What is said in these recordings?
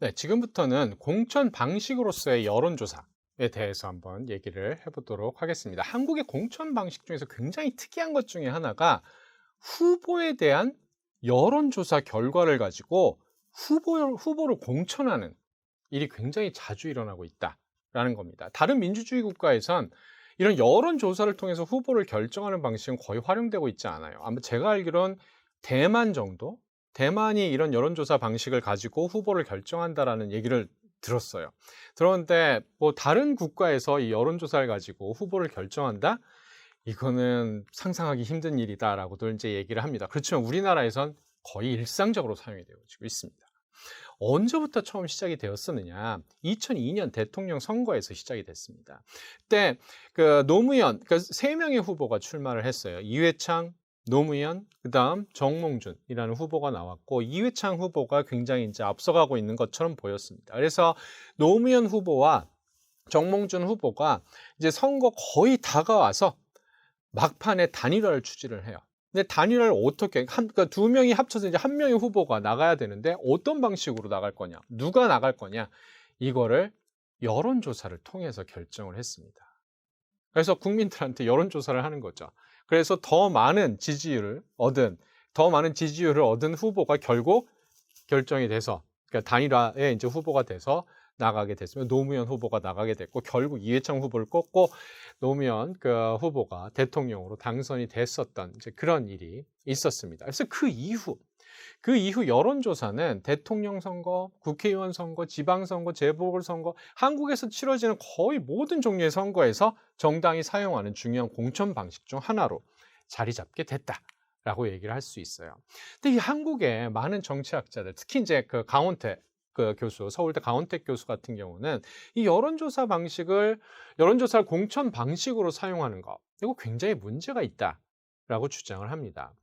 네, 지금부터는 공천 방식으로서의 여론조사에 대해서 한번 얘기를 해보도록 하겠습니다. 한국의 공천 방식 중에서 굉장히 특이한 것 중에 하나가 후보에 대한 여론조사 결과를 가지고 후보를 공천하는 일이 굉장히 자주 일어나고 있다라는 겁니다. 다른 민주주의 국가에선 이런 여론조사를 통해서 후보를 결정하는 방식은 거의 활용되고 있지 않아요. 아마 제가 알기론 대만 정도? 대만이 이런 여론조사 방식을 가지고 후보를 결정한다라는 얘기를 들었어요. 그런데 뭐 다른 국가에서 이 여론조사를 가지고 후보를 결정한다? 이거는 상상하기 힘든 일이다라고도 이제 얘기를 합니다. 그렇지만 우리나라에선 거의 일상적으로 사용이 되어지고 있습니다. 언제부터 처음 시작이 되었었느냐? 2002년 대통령 선거에서 시작이 됐습니다. 그때 그 노무현, 그 세 명의 후보가 출마를 했어요. 이회창, 노무현, 그다음 정몽준이라는 후보가 나왔고 이회창 후보가 굉장히 이제 앞서가고 있는 것처럼 보였습니다. 그래서 노무현 후보와 정몽준 후보가 이제 선거 거의 다가와서 막판에 단일화를 추진을 해요. 근데 단일화를 어떻게 그러니까 두 명이 합쳐서 이제 한 명의 후보가 나가야 되는데 어떤 방식으로 나갈 거냐, 누가 나갈 거냐, 이거를 여론조사를 통해서 결정을 했습니다. 그래서 국민들한테 여론조사를 하는 거죠. 그래서 더 많은 지지율을 얻은 후보가 결국 결정이 돼서, 그러니까 단일화에 이제 후보가 돼서 나가게 됐으면 노무현 후보가 나가게 됐고, 결국 이회창 후보를 꺾고 노무현 그 후보가 대통령으로 당선이 됐었던 이제 그런 일이 있었습니다. 그래서 그 이후 여론조사는 대통령 선거, 국회의원 선거, 지방선거, 재보궐선거, 한국에서 치러지는 거의 모든 종류의 선거에서 정당이 사용하는 중요한 공천 방식 중 하나로 자리 잡게 됐다라고 얘기를 할 수 있어요. 근데 이 한국의 많은 정치학자들, 특히 이제 그 강원택 그 교수, 서울대 강원택 교수 같은 경우는 이 여론조사를 공천 방식으로 사용하는 거, 이거 굉장히 문제가 있다라고 주장을 합니다.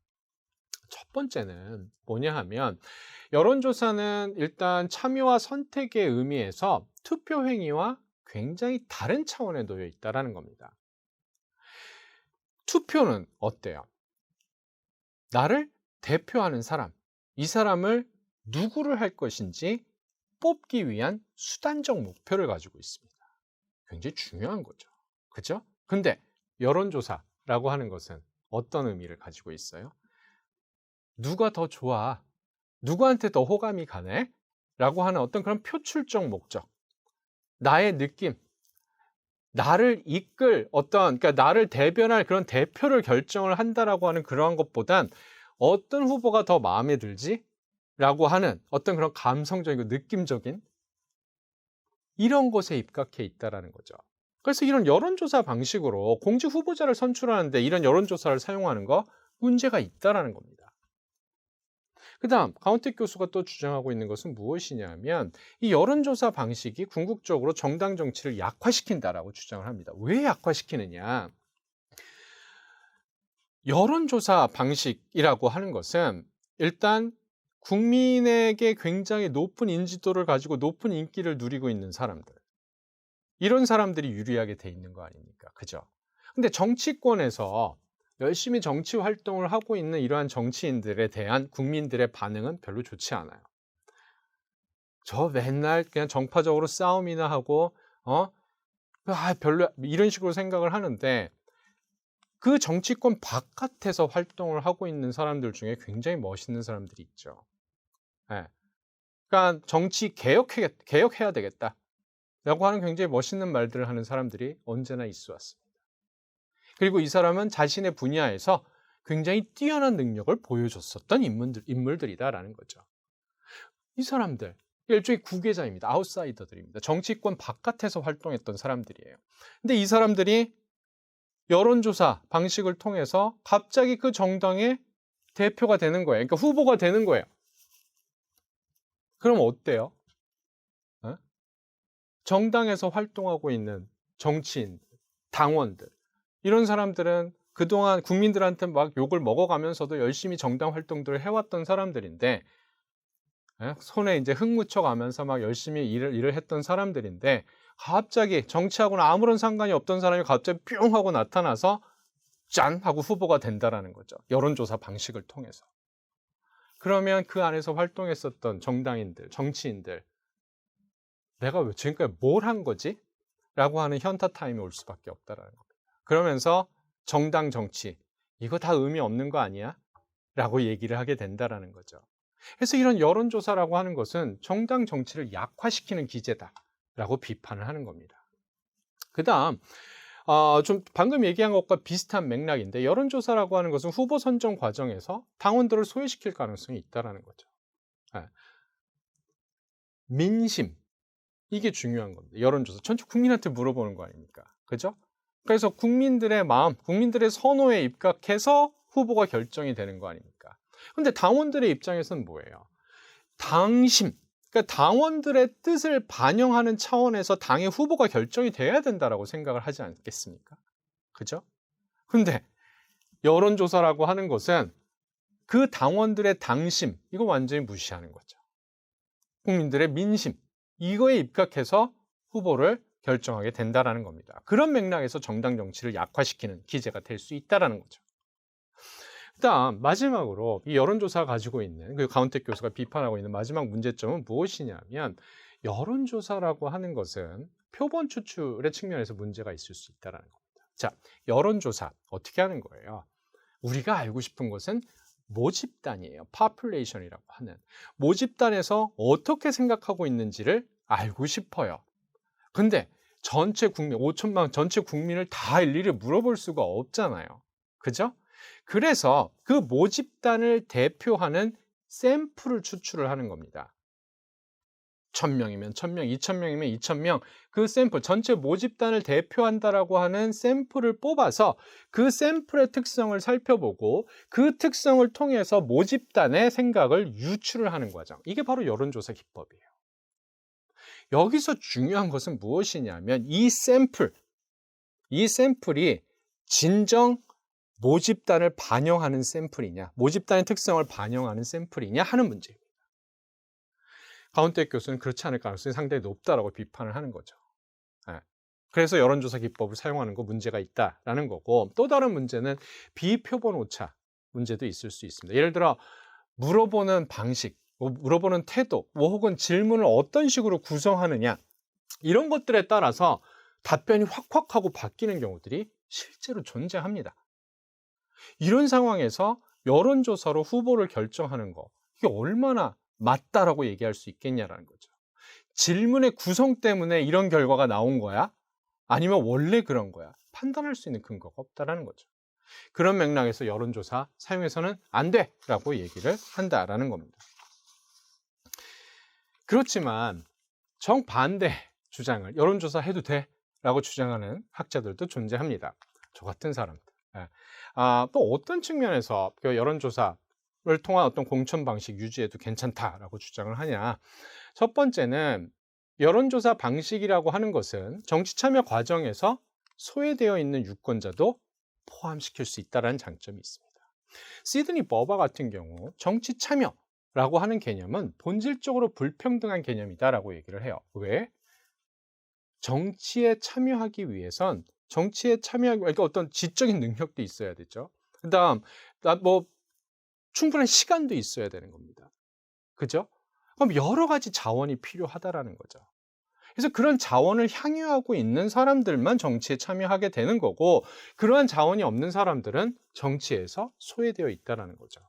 첫 번째는 뭐냐 하면, 여론조사는 일단 참여와 선택의 의미에서 투표 행위와 굉장히 다른 차원에 놓여 있다는 겁니다. 투표는 어때요? 나를 대표하는 사람, 이 사람을 누구를 할 것인지 뽑기 위한 수단적 목표를 가지고 있습니다. 굉장히 중요한 거죠. 그죠? 근데 여론조사라고 하는 것은 어떤 의미를 가지고 있어요? 누가 더 좋아? 누구한테 더 호감이 가네? 라고 하는 어떤 그런 표출적 목적, 나의 느낌, 나를 이끌 그러니까 나를 대변할 그런 대표를 결정을 한다라고 하는 그러한 것보단 어떤 후보가 더 마음에 들지? 라고 하는 어떤 그런 감성적이고 느낌적인 이런 것에 입각해 있다라는 거죠. 그래서 이런 여론조사 방식으로 공직 후보자를 선출하는데 이런 여론조사를 사용하는 거 문제가 있다라는 겁니다. 그다음 강원택 교수가 또 주장하고 있는 것은 무엇이냐면, 이 여론조사 방식이 궁극적으로 정당 정치를 약화시킨다라고 주장을 합니다. 왜 약화시키느냐? 여론조사 방식이라고 하는 것은 일단 국민에게 굉장히 높은 인지도를 가지고 높은 인기를 누리고 있는 사람들, 이런 사람들이 유리하게 돼 있는 거 아닙니까? 그죠? 근데 정치권에서 열심히 정치 활동을 하고 있는 이러한 정치인들에 대한 국민들의 반응은 별로 좋지 않아요. 저 맨날 그냥 정파적으로 싸움이나 하고, 별로 이런 식으로 생각을 하는데, 그 정치권 바깥에서 활동을 하고 있는 사람들 중에 굉장히 멋있는 사람들이 있죠. 예. 그러니까 정치 개혁해야 되겠다라고 하는 굉장히 멋있는 말들을 하는 사람들이 언제나 있어 왔습니다. 그리고 이 사람은 자신의 분야에서 굉장히 뛰어난 능력을 보여줬었던 인물들이다라는 거죠. 이 사람들, 일종의 구계자입니다. 아웃사이더들입니다. 정치권 바깥에서 활동했던 사람들이에요. 근데 이 사람들이 여론조사 방식을 통해서 갑자기 그 정당의 대표가 되는 거예요. 그러니까 후보가 되는 거예요. 그럼 어때요? 어? 정당에서 활동하고 있는 정치인, 당원들, 이런 사람들은 그동안 국민들한테 막 욕을 먹어가면서도 열심히 정당 활동들을 해왔던 사람들인데, 손에 이제 흙 묻혀가면서 막 열심히 일을 했던 사람들인데, 갑자기 정치하고는 아무런 상관이 없던 사람이 갑자기 뿅 하고 나타나서 짠 하고 후보가 된다라는 거죠. 여론조사 방식을 통해서. 그러면 그 안에서 활동했었던 정당인들, 정치인들, 내가 왜 지금까지 뭘 한 거지? 라고 하는 현타 타임이 올 수밖에 없다라는 겁니다. 그러면서 정당 정치, 이거 다 의미 없는 거 아니야? 라고 얘기를 하게 된다라는 거죠. 그래서 이런 여론조사라고 하는 것은 정당 정치를 약화시키는 기제다라고 비판을 하는 겁니다. 그 다음, 좀 방금 얘기한 것과 비슷한 맥락인데, 여론조사라고 하는 것은 후보 선정 과정에서 당원들을 소외시킬 가능성이 있다는 거죠. 민심, 이게 중요한 겁니다. 여론조사. 전체 국민한테 물어보는 거 아닙니까? 그죠? 그래서 국민들의 마음, 국민들의 선호에 입각해서 후보가 결정이 되는 거 아닙니까? 근데 당원들의 입장에서는 뭐예요? 당심, 그러니까 당원들의 뜻을 반영하는 차원에서 당의 후보가 결정이 돼야 된다라고 생각을 하지 않겠습니까? 그죠? 근데 여론조사라고 하는 것은 그 당원들의 당심, 이거 완전히 무시하는 거죠. 국민들의 민심, 이거에 입각해서 후보를 결정하게 된다라는 겁니다. 그런 맥락에서 정당 정치를 약화시키는 기제가 될 수 있다라는 거죠. 그다음 마지막으로 이 여론조사가 가지고 있는, 그 가운택 교수가 비판하고 있는 마지막 문제점은 무엇이냐면, 여론조사라고 하는 것은 표본 추출의 측면에서 문제가 있을 수 있다는 겁니다. 자, 여론조사 어떻게 하는 거예요? 우리가 알고 싶은 것은 모집단이에요. population이라고 하는 모집단에서 어떻게 생각하고 있는지를 알고 싶어요. 근데 전체 국민, 5천만 전체 국민을 다 일일이 물어볼 수가 없잖아요. 그죠? 그래서 그 모집단을 대표하는 샘플을 추출을 하는 겁니다. 1000명이면 1000명, 2000명이면 2000명, 그 샘플, 전체 모집단을 대표한다라고 하는 샘플을 뽑아서 그 샘플의 특성을 살펴보고 그 특성을 통해서 모집단의 생각을 유추를 하는 과정. 이게 바로 여론조사 기법이에요. 여기서 중요한 것은 무엇이냐면 이 샘플이 진정 모집단을 반영하는 샘플이냐, 모집단의 특성을 반영하는 샘플이냐 하는 문제입니다. 가운택 교수는 그렇지 않을 가능성이 상당히 높다라고 비판을 하는 거죠. 그래서 여론조사 기법을 사용하는 거 문제가 있다라는 거고, 또 다른 문제는 비표본 오차 문제도 있을 수 있습니다. 예를 들어 물어보는 방식, 물어보는 태도, 혹은 질문을 어떤 식으로 구성하느냐, 이런 것들에 따라서 답변이 확확 하고 바뀌는 경우들이 실제로 존재합니다. 이런 상황에서 여론조사로 후보를 결정하는 거, 이게 얼마나 맞다라고 얘기할 수 있겠냐라는 거죠. 질문의 구성 때문에 이런 결과가 나온 거야? 아니면 원래 그런 거야? 판단할 수 있는 근거가 없다라는 거죠. 그런 맥락에서 여론조사 사용해서는 안 돼라고 얘기를 한다라는 겁니다. 그렇지만 정반대 주장을, 여론조사 해도 돼라고 주장하는 학자들도 존재합니다. 저 같은 사람들. 또 어떤 측면에서 여론조사를 통한 어떤 공천 방식 유지해도 괜찮다라고 주장을 하냐. 첫 번째는 여론조사 방식이라고 하는 것은 정치 참여 과정에서 소외되어 있는 유권자도 포함시킬 수 있다는 장점이 있습니다. 시드니 버바 같은 경우 정치 참여라고 하는 개념은 본질적으로 불평등한 개념이다라고 얘기를 해요. 왜? 정치에 참여하기 위해선 그러니까 어떤 지적인 능력도 있어야 되죠. 그다음 충분한 시간도 있어야 되는 겁니다. 그죠? 그럼 여러 가지 자원이 필요하다라는 거죠. 그래서 그런 자원을 향유하고 있는 사람들만 정치에 참여하게 되는 거고, 그러한 자원이 없는 사람들은 정치에서 소외되어 있다라는 거죠.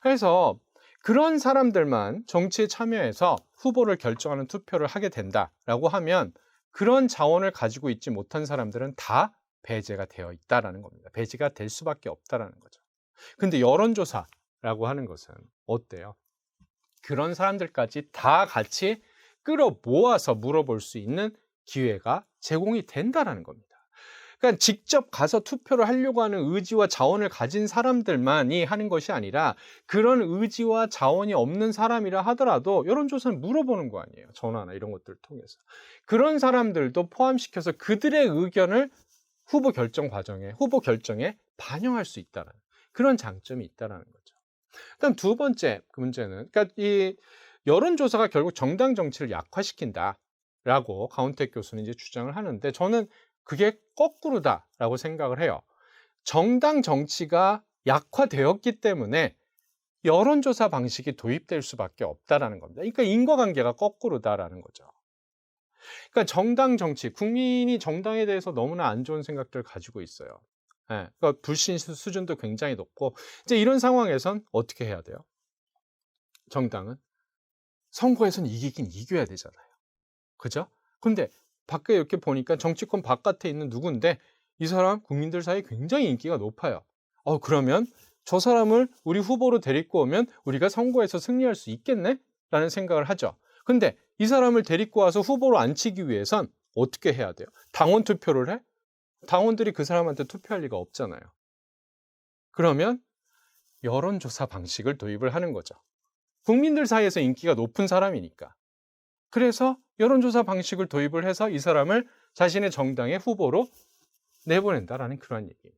그래서 그런 사람들만 정치에 참여해서 후보를 결정하는 투표를 하게 된다라고 하면 그런 자원을 가지고 있지 못한 사람들은 다 배제가 되어 있다라는 겁니다. 배제가 될 수밖에 없다라는 거죠. 근데 여론조사라고 하는 것은 어때요? 그런 사람들까지 다 같이 끌어모아서 물어볼 수 있는 기회가 제공이 된다라는 겁니다. 그러니까 직접 가서 투표를 하려고 하는 의지와 자원을 가진 사람들만이 하는 것이 아니라, 그런 의지와 자원이 없는 사람이라 하더라도 여론조사는 물어보는 거 아니에요. 전화나 이런 것들을 통해서. 그런 사람들도 포함시켜서 그들의 의견을 후보 결정에 반영할 수 있다는 그런 장점이 있다는 거죠. 그다음 두 번째 문제는, 그러니까 이 여론조사가 결국 정당 정치를 약화시킨다라고 가운택 교수는 이제 주장을 하는데, 저는 그게 거꾸로다라고 생각을 해요. 정당 정치가 약화되었기 때문에 여론조사 방식이 도입될 수밖에 없다라는 겁니다. 그러니까 인과관계가 거꾸로다라는 거죠. 그러니까 정당 정치, 국민이 정당에 대해서 너무나 안 좋은 생각들을 가지고 있어요. 예. 그러니까 불신 수준도 굉장히 높고 이제 이런 상황에선 어떻게 해야 돼요? 정당은 선거에선 이기긴 이겨야 되잖아요. 그죠? 근데 밖에 이렇게 보니까 정치권 바깥에 있는 누군데 이 사람 국민들 사이에 굉장히 인기가 높아요. 그러면 저 사람을 우리 후보로 데리고 오면 우리가 선거에서 승리할 수 있겠네? 라는 생각을 하죠. 근데 이 사람을 데리고 와서 후보로 앉히기 위해선 어떻게 해야 돼요? 당원 투표를 해? 당원들이 그 사람한테 투표할 리가 없잖아요. 그러면 여론조사 방식을 도입을 하는 거죠. 국민들 사이에서 인기가 높은 사람이니까. 그래서 여론조사 방식을 도입을 해서 이 사람을 자신의 정당의 후보로 내보낸다라는 그런 얘기입니다.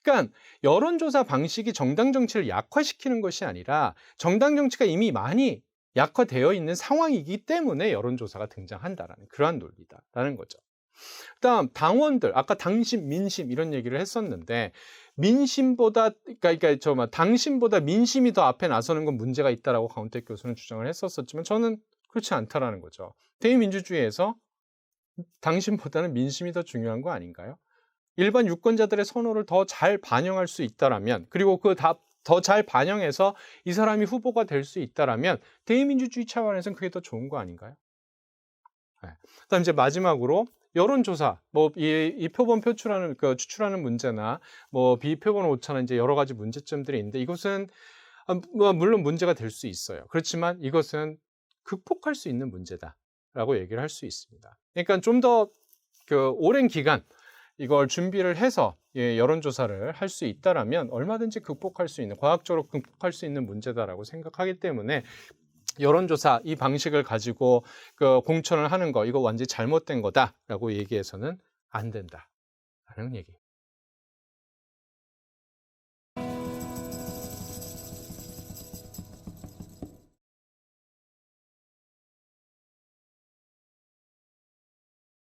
그러니까 여론조사 방식이 정당 정치를 약화시키는 것이 아니라 정당 정치가 이미 많이 약화되어 있는 상황이기 때문에 여론조사가 등장한다라는 그러한 논리다라는 거죠. 그다음 당원들, 아까 당심, 민심 이런 얘기를 했었는데 민심보다 당심보다 민심이 더 앞에 나서는 건 문제가 있다라고 강훈택 교수는 주장을 했었지만 저는 그렇지 않다라는 거죠. 대의민주주의에서 당심보다는 민심이 더 중요한 거 아닌가요? 일반 유권자들의 선호를 더 잘 반영할 수 있다라면, 그리고 더 잘 반영해서 이 사람이 후보가 될 수 있다라면 대의민주주의 차원에서는 그게 더 좋은 거 아닌가요? 네. 그다음 이제 마지막으로 여론조사, 이 표본 추출하는 문제나 비표본 오차나 이제 여러 가지 문제점들이 있는데 이것은 물론 문제가 될 수 있어요. 그렇지만 이것은 극복할 수 있는 문제다라고 얘기를 할 수 있습니다. 그러니까 좀 더 오랜 기간 이걸 준비를 해서 여론조사를 할 수 있다라면 얼마든지 극복할 수 있는, 과학적으로 극복할 수 있는 문제다라고 생각하기 때문에 여론조사 이 방식을 가지고 공천을 하는 거 이거 완전히 잘못된 거다라고 얘기해서는 안 된다라는 얘기.